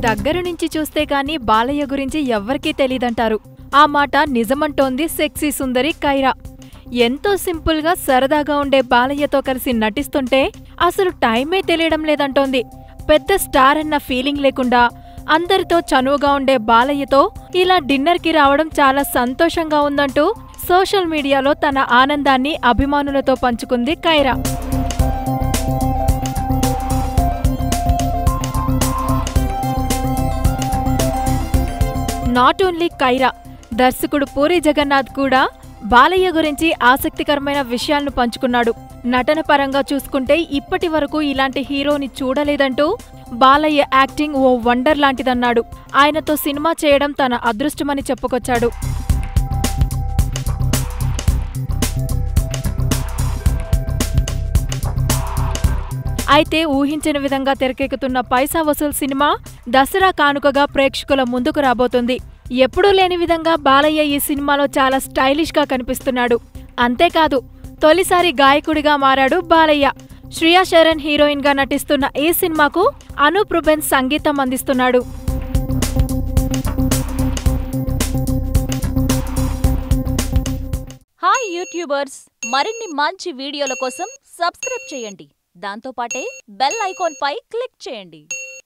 దగ్గర నుంచి చూస్తే గాని బాలయ్య గురించి ఎవ్వరికీ తెలీదంటారు. ఆ మాట నిజమంటోంది సెక్సీ సుందరి కైరా. ఎంతో సింపుల్గా సరదాగా ఉండే బాలయ్యతో కలిసి నటిస్తుంటే అసలు టైమే తెలియడం లేదంటోంది. పెద్ద స్టార్ అన్న ఫీలింగ్ లేకుండా అందరితో చనువుగా ఉండే బాలయ్యతో ఇలా డిన్నర్కి రావడం చాలా సంతోషంగా ఉందంటూ సోషల్ మీడియాలో తన ఆనందాన్ని అభిమానులతో పంచుకుంది కైరా. నాట్ ఓన్లీ కైరా, దర్శకుడు పూరి జగన్నాథ్ కూడా బాలయ్య గురించి ఆసక్తికరమైన విషయాలను పంచుకున్నాడు. నటన పరంగా చూసుకుంటే ఇప్పటి వరకు ఇలాంటి హీరోని చూడలేదంటూ బాలయ్య యాక్టింగ్ ఓ వండర్ లాంటిదన్నాడు. ఆయనతో సినిమా చేయడం తన అదృష్టమని చెప్పుకొచ్చాడు. అయితే ఊహించిన విధంగా తెరకెక్కుతున్న పైసా వసూల్ సినిమా దసరా కానుకగా ప్రేక్షకుల ముందుకు రాబోతుంది. ఎప్పుడూ లేని విధంగా బాలయ్య ఈ సినిమాలో చాలా స్టైలిష్గా కనిపిస్తున్నాడు. అంతేకాదు, తొలిసారి గాయకుడిగా మారాడు బాలయ్య. శ్రియా శరణ్ హీరోయిన్గా నటిస్తున్న ఈ సినిమాకు అనూప్ రూబెన్స్ సంగీతం అందిస్తున్నాడు. హాయ్ యూట్యూబర్స్, మరిన్ని మంచి వీడియోల కోసం సబ్స్క్రైబ్ చేయండి. దాంతోపాటే బెల్ ఐకాన్ పై క్లిక్ చేయండి.